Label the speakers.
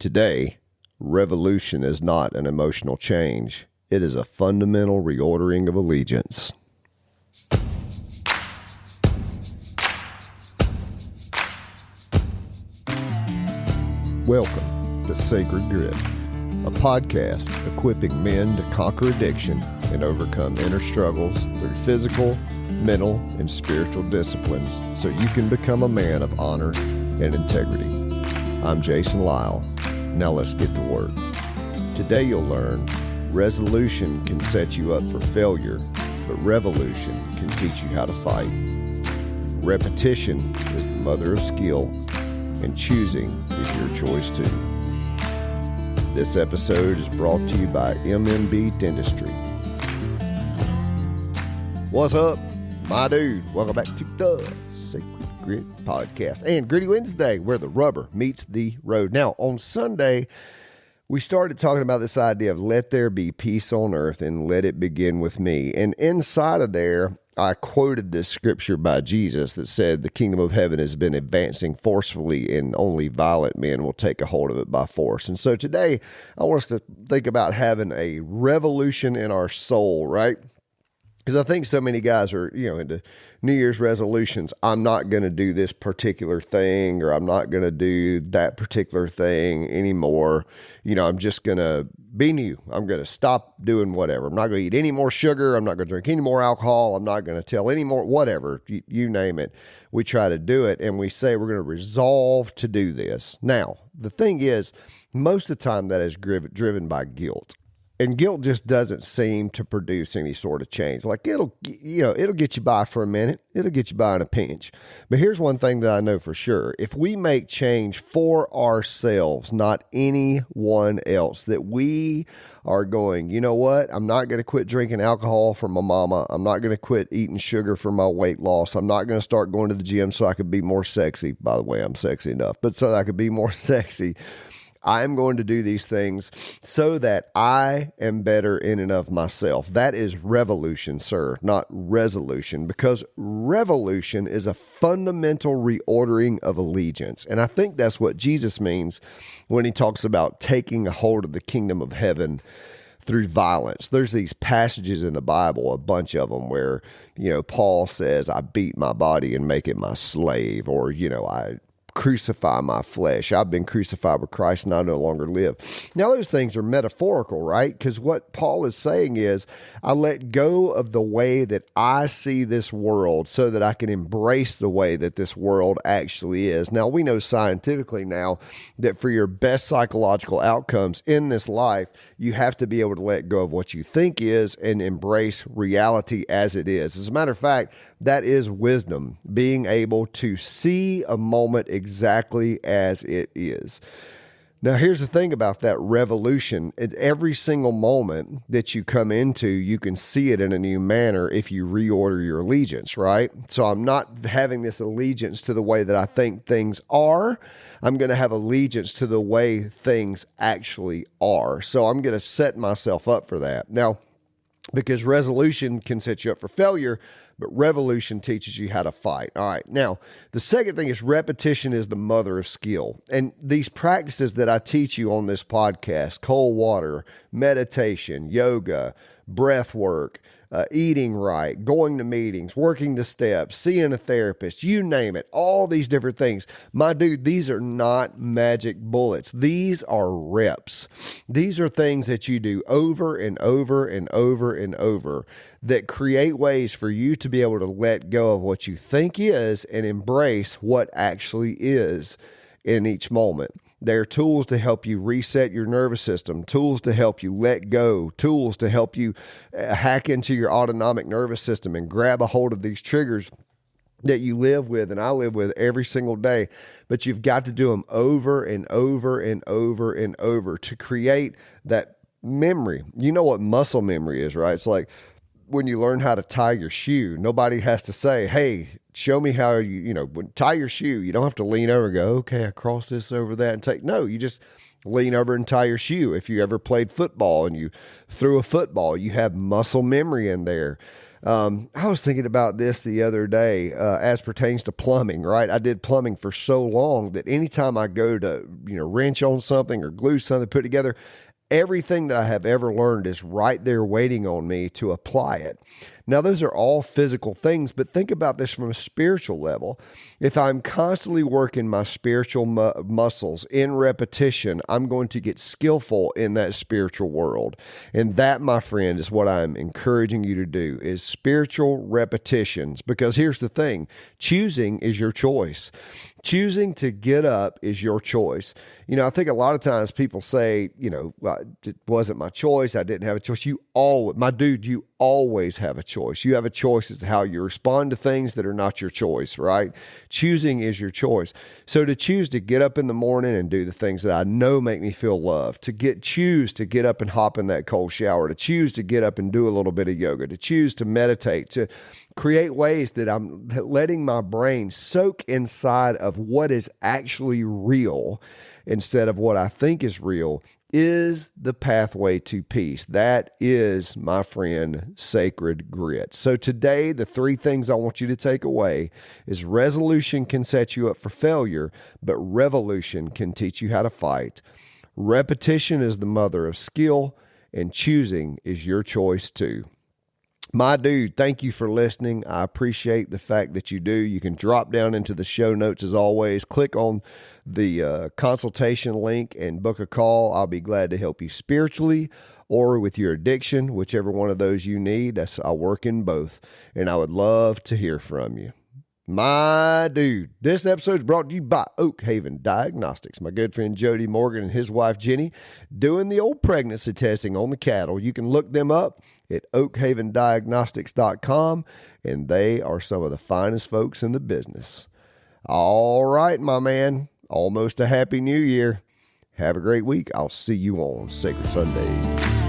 Speaker 1: Today, revolution is not an emotional change. It is a fundamental reordering of allegiance. Welcome to Sacred Grit, a podcast equipping men to conquer addiction and overcome inner struggles through physical, mental, and spiritual disciplines so you can become a man of honor and integrity. I'm Jason.Lyle. Now let's get to work. Today you'll learn resolution can set you up for failure, but revolution can teach you how to fight. Repetition is the mother of skill, and choosing is your choice too. This episode is brought to you by MMB Dentistry. What's up, my dude? Welcome back to the Sacred Grit Podcast and Gritty Wednesday, where the rubber meets the road. Now, on Sunday, we started talking about this idea of let there be peace on earth and let it begin with me. And inside of there, I quoted this scripture by Jesus that said the kingdom of heaven has been advancing forcefully and only violent men will take a hold of it by force. And so today, I want us to think about having a revolution in our soul, right? Because I think so many guys are, into New Year's resolutions. I'm not going to do this particular thing, or I'm not going to do that particular thing anymore. I'm just going to be new. I'm going to stop doing whatever. I'm not going to eat any more sugar. I'm not going to drink any more alcohol. I'm not going to tell any more, whatever, you name it. We try to do it and we say we're going to resolve to do this. Now, the thing is, most of the time that is driven by guilt. And guilt just doesn't seem to produce any sort of change. Like it'll get you by for a minute. It'll get you by in a pinch. But here's one thing that I know for sure. If we make change for ourselves, not anyone else, that we are going, you know what? I'm not going to quit drinking alcohol for my mama. I'm not going to quit eating sugar for my weight loss. I'm not going to start going to the gym so I could be more sexy. By the way, I'm sexy enough, but so that I could be more sexy. I'm going to do these things so that I am better in and of myself. That is revolution, sir, not resolution, because revolution is a fundamental reordering of allegiance. And I think that's what Jesus means when he talks about taking a hold of the kingdom of heaven through violence. There's these passages in the Bible, a bunch of them, where, Paul says, I beat my body and make it my slave, or, I crucify my flesh. I've been crucified with Christ and I no longer live. Now, those things are metaphorical, right? Because what Paul is saying is, I let go of the way that I see this world so that I can embrace the way that this world actually is. Now, we know scientifically now that for your best psychological outcomes in this life, you have to be able to let go of what you think is and embrace reality as it is. As a matter of fact, that is wisdom, being able to see a moment exactly as it is. Now, here's the thing about that revolution. At every single moment that you come into, you can see it in a new manner if you reorder your allegiance, right? So I'm not having this allegiance to the way that I think things are. I'm going to have allegiance to the way things actually are. So I'm going to set myself up for that. Now, because resolution can set you up for failure, but revolution teaches you how to fight. All right. Now, the second thing is repetition is the mother of skill. And these practices that I teach you on this podcast, cold water, meditation, yoga, breath work, eating right, going to meetings, working the steps, seeing a therapist, you name it, all these different things. My dude, these are not magic bullets. These are reps. These are things that you do over and over and over and over that create ways for you to be able to let go of what you think is and embrace what actually is in each moment. They're tools to help you reset your nervous system, tools to help you let go, tools to help you hack into your autonomic nervous system and grab a hold of these triggers that you live with and I live with every single day. But you've got to do them over and over and over and over to create that memory. You know what muscle memory is, right? It's like when you learn how to tie your shoe, nobody has to say, hey, show me how tie your shoe. You don't have to lean over and go, okay, I cross this over that and take. No, you just lean over and tie your shoe. If you ever played football and you threw a football, you have muscle memory in there. I was thinking about this the other day as pertains to plumbing, right? I did plumbing for so long that anytime I go to, wrench on something or glue something, put together, everything that I have ever learned is right there waiting on me to apply it. Now, those are all physical things, but think about this from a spiritual level. If I'm constantly working my spiritual muscles in repetition, I'm going to get skillful in that spiritual world. And that, my friend, is what I'm encouraging you to do, is spiritual repetitions. Because here's the thing, choosing is your choice. Choosing to get up is your choice. I think a lot of times people say, well, it wasn't my choice. I didn't have a choice. You always have a choice. You have a choice as to how you respond to things that are not your choice, right? Choosing is your choice. So to choose to get up in the morning and do the things that I know make me feel loved, choose to get up and hop in that cold shower, to choose to get up and do a little bit of yoga, to choose to meditate, to create ways that I'm letting my brain soak inside of what is actually real instead of what I think is real, is the pathway to peace. That is, my friend, sacred grit. So today, the 3 things I want you to take away is resolution can set you up for failure, but revolution can teach you how to fight. Repetition is the mother of skill, and choosing is your choice too. My dude, thank you for listening. I appreciate the fact that you do. You can drop down into the show notes as always. Click on the consultation link and book a call. I'll be glad to help you spiritually or with your addiction, whichever one of those you need. I work in both, and I would love to hear from you. My dude, this episode is brought to you by Oak Haven Diagnostics. My good friend Jody Morgan and his wife Jenny doing the old pregnancy testing on the cattle. You can look them up at oakhavendiagnostics.com, and they are some of the finest folks in the business. All right, my man, almost a happy new year. Have a great week. I'll see you on Sacred Sunday.